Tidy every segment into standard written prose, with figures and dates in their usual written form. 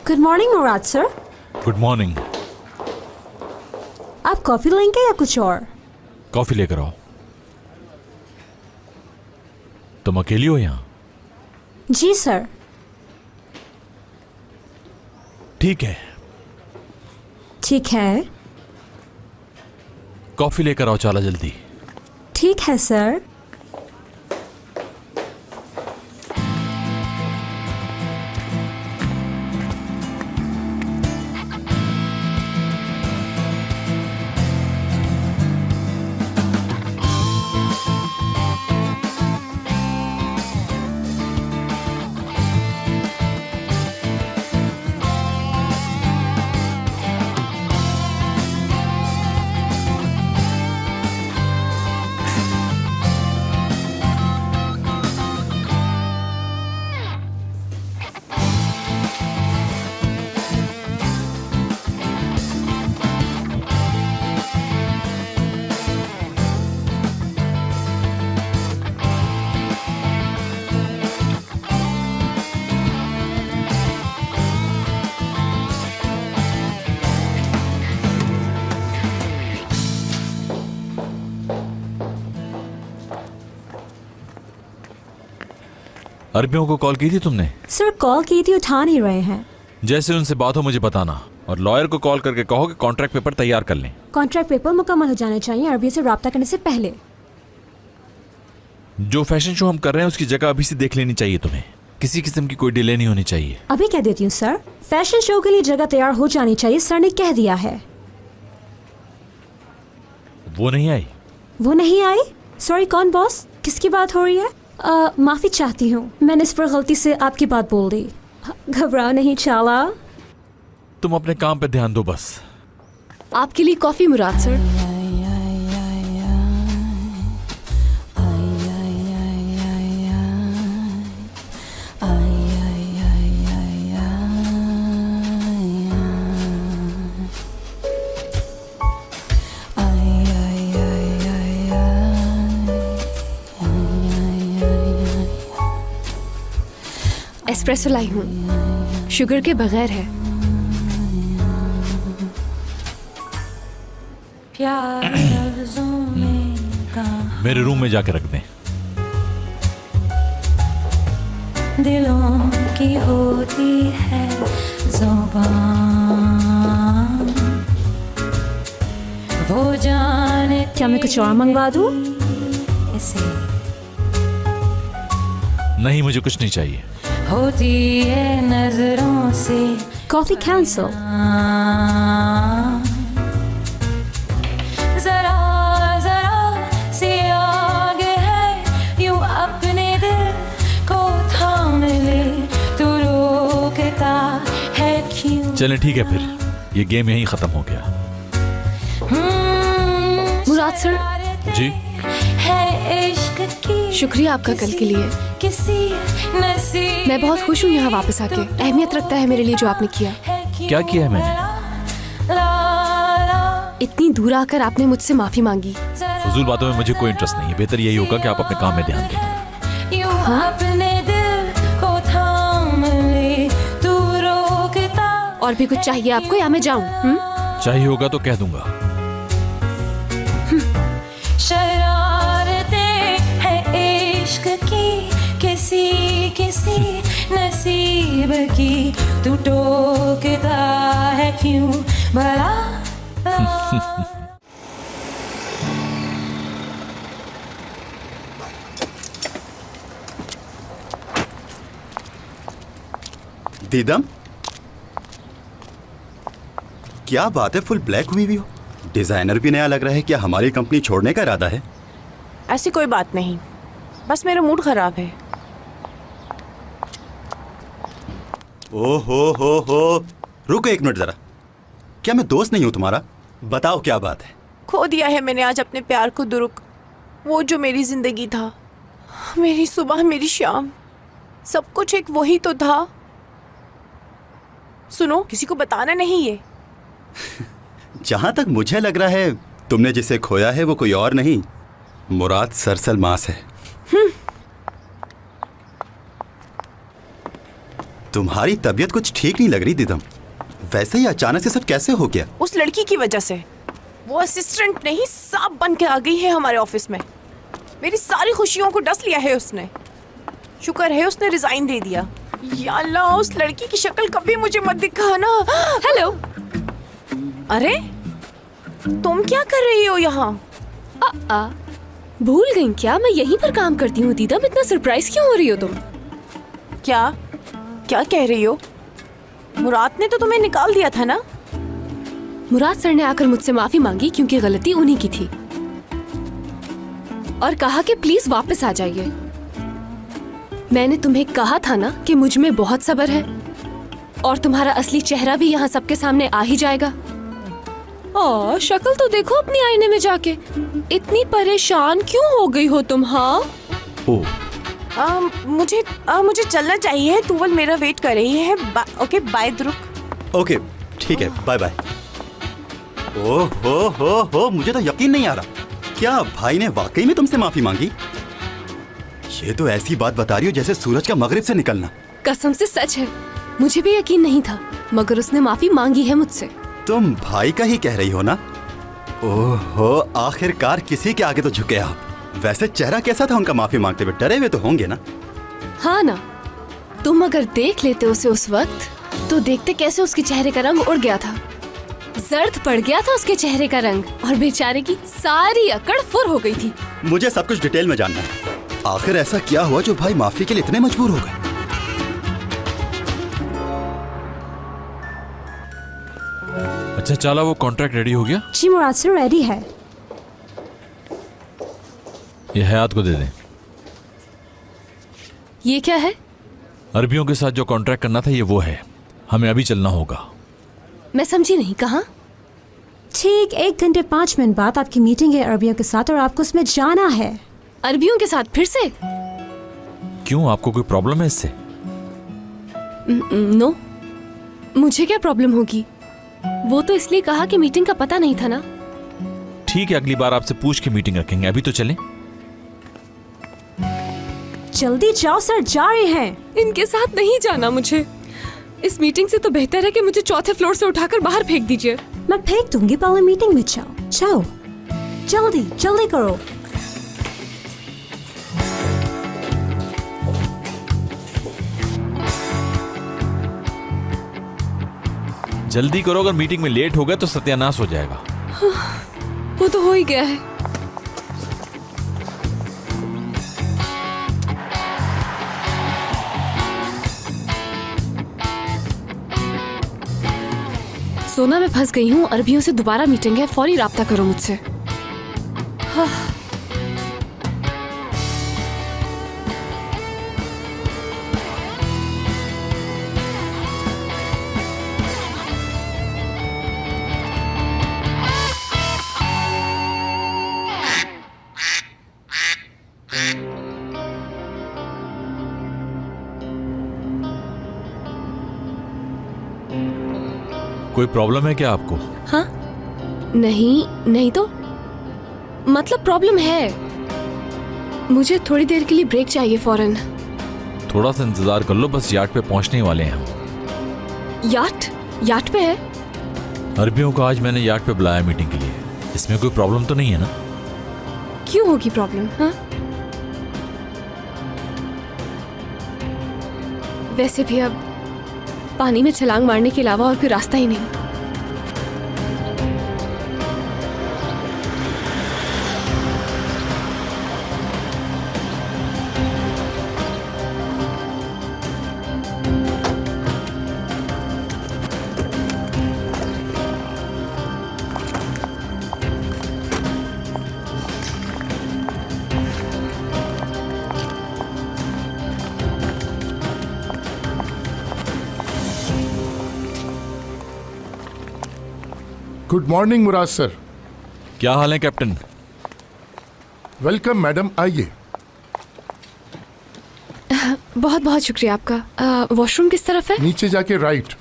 Good morning मुराद sir. Good morning. आप coffee लेंगे या कुछ और? कॉफी लेकर आओ। तुम अकेली हो यहाँ? जी सर। ठीक है। ठीक है। कॉफी लेकर आओ, चला जल्दी। ठीक है सर। अरबियों को कॉल की थी तुमने? सर कॉल की थी, उठा नहीं रहे हैं। जैसे उनसे बात हो मुझे बताना, और लॉयर को कॉल करके कहो कि कॉन्ट्रैक्ट पेपर तैयार कर लें। कॉन्ट्रैक्ट पेपर मुकम्मल हो जाने चाहिए अरबियों से रब्ता करने से पहले। जो फैशन शो हम कर रहे हैं उसकी जगह अभी से देख लेनी चाहिए तुम्हें। किसी किस्म की कोई डिले नहीं होनी चाहिए। अभी कह देती हूँ सर, फैशन शो के लिए जगह तैयार हो जानी चाहिए, सर ने कह दिया है। वो नहीं आई? वो नहीं आई? सॉरी, कौन बॉस? किसकी बात हो रही है? माफी चाहती हूँ, मैंने इस पर गलती से आपकी बात बोल दी। घबरा नहीं चाला। तुम अपने काम पे ध्यान दो बस। आपके लिए कॉफी मुराद सर। एस्प्रेसो लाई हूँ, शुगर के बगैर है। मेरे रूम में जाके रख दें। दिलों की होती है ज़ुबान, वो जाने। क्या मैं कुछ और मंगवा दूँ? इसे नहीं, मुझे कुछ नहीं चाहिए। होती है नजरों से कॉफी कैंसिल। जरा जरा सी आगे है, यूं अपने दिल को थाम ले, तू रोकता है क्यों? चलें ठीक है, फिर ये गेम यहीं खत्म हो गया। मुराद सर जी? है इश्क की शुक्रिया आपका कल के लिए। किसी नसीब मैं बहुत खुश हूँ यहाँ वापस आके। अहमियत रखता है मेरे लिए जो आपने किया। क्या किया है मैंने? इतनी दूर आकर आपने मुझसे माफी मांगी। फजूल बातों में मुझे कोई इंटरेस्ट नहीं है। बेहतर यही होगा कि आप अपने काम में ध्यान दें। अपने दिल को थाम ले, तू रोकता। और भी कुछ चाहिए आपको या मैं जाऊँ? चाहिए होगा तो कह दूंगा। शरारतें है इश्क की, किसी किसी नसीब की, तू टोकता है क्यों भला? दीदम, क्या बात है, फुल ब्लैक हुई भी हो। डिजाइनर भी नया लग रहा है। क्या हमारी कंपनी छोड़ने का इरादा है? ऐसी कोई बात नहीं, बस मेरा मूड खराब है। ओ हो, रुको एक मिनट जरा। क्या मैं दोस्त नहीं हूं तुम्हारा? बताओ क्या बात है। खो दिया है मैंने आज अपने प्यार को दुरुक। वो जो मेरी जिंदगी था, मेरी सुबह मेरी शाम, सब कुछ एक वही तो था। सुनो, किसी को बताना नहीं ये। जहां तक मुझे लग रहा है तुमने जिसे खोया है वो कोई और नहीं, मुराद सरसल मास है। तुम्हारी तबीयत कुछ ठीक नहीं लग रही दीदम। वैसे ही अचानक से सब कैसे हो गया? उस लड़की की वजह से। वो असिस्टेंट नहीं सांप बन के आ गई है हमारे ऑफिस में। मेरी सारी खुशियों को डस लिया है उसने। शुक्र है उसने रिजाइन दे दिया। या अल्लाह, उस लड़की की शक्ल कभी मुझे मत दिखाना। हेलो। अरे तुम क्या कर रही हो यहाँ? भूल गई क्या? मैं यहीं पर काम करती हूँ दीदम। इतना सरप्राइज क्यों हो रही हो तुम? क्या क्या कह रही हो? मुराद ने तो तुम्हें निकाल दिया था ना? मुराद सर ने आकर मुझसे माफी मांगी क्योंकि गलती उन्हीं की थी और कहा कि प्लीज वापस आ जाइए। मैंने तुम्हें कहा था ना कि मुझ में बहुत सब्र है और तुम्हारा असली चेहरा भी यहाँ सबके सामने आ ही जाएगा। ओ, शक्ल तो देखो अपनी आईने में जाके। इतनी परेशान क्यों हो गई हो तुम? हाँ ओह, मुझे चलना चाहिए। तुवल मेरा वेट कर रही है। ओके बाय ध्रुव। ओके ठीक है, बाय बाय। हो, मुझे तो यकीन नहीं आ रहा। क्या भाई ने वाकई में तुमसे माफी मांगी? ये तो ऐसी बात बता रही हो जैसे सूरज का मगरिब से निकलना। कसम से सच है। मुझे भी यकीन नहीं था मगर उसने माफी मांगी है मुझसे। तुम भाई का ही कह रही हो ना? ओहो, आखिरकार किसी के आगे तो झुके आप। वैसे चेहरा कैसा था उनका माफी मांगते हुए? डरे हुए तो होंगे ना? हाँ ना, तुम अगर देख लेते उसे उस वक्त तो देखते कैसे उसके चेहरे का रंग उड़ गया था। जर्द पड़ गया था उसके चेहरे का रंग और बेचारे की सारी अकड़ फुर हो गई थी। मुझे सब कुछ डिटेल में जानना है। आखिर ऐसा क्या हुआ जो भाई माफी के लिए इतने मजबूर हो गए? अच्छा चाला, वो कॉन्ट्रैक्ट रेडी हो गया? जी मुराद सर रेडी है। ये हयात को दे दें। ये क्या है? अरबियों के साथ जो कॉन्ट्रैक्ट करना था ये वो है। हमें अभी चलना होगा। मैं समझी नहीं, कहाँ? ठीक 1 घंटे 5 मिनट बाद आपकी मीटिंग है अरबियों के साथ और आपको उसमें जाना है। अरबियों के साथ फिर से? क्यों, आपको कोई प्रॉब्लम है इससे? नो, मुझे क्या प्रॉब्लम होगी? वो तो इसलिए कहा कि मीटिंग का पता नहीं था ना। ठीक है, अगली बार आपसे पूछ के मीटिंग रखेंगे। अभी तो चलें। जल्दी जाओ सर, जा रहे हैं। इनके साथ नहीं जाना मुझे। इस मीटिंग से तो बेहतर है कि मुझे 4थे फ्लोर से उठाकर बाहर फेंक दीजिए। मैं फेंक दूंगी, पहले मीटिंग में जाओ। जाओ जल्दी जल्दी करो। जल्दी करो, अगर मीटिंग में लेट हो गए तो सत्यानाश हो जाएगा। वो तो हो ही गया है। सोना, मैं फंस गई हूँ। अरबियों से दोबारा मीटिंग है, फौरी राब्ता करो मुझसे। कोई प्रॉब्लम है क्या आपको? हाँ? नहीं नहीं तो मतलब प्रॉब्लम है। मुझे थोड़ी देर के लिए ब्रेक चाहिए फौरन। थोड़ा सा इंतजार कर लो, बस यार्ड पे पहुंचने ही वाले हैं हम। यार्ड पे है? अरबियों को आज मैंने यार्ड पे बुलाया मीटिंग के लिए। इसमें कोई प्रॉब्लम तो नहीं है ना? क्यों होगी प्रॉब्लम? हाँ, वैसे भी अब पानी में छलांग मारने के अलावा और कोई रास्ता ही नहीं। गुड मॉर्निंग मुराद सर। क्या हाल है कैप्टन? वेलकम मैडम, आइए। बहुत बहुत शुक्रिया आपका। वॉशरूम किस तरफ है? नीचे जाके राइट।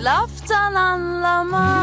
laftan anlamaz.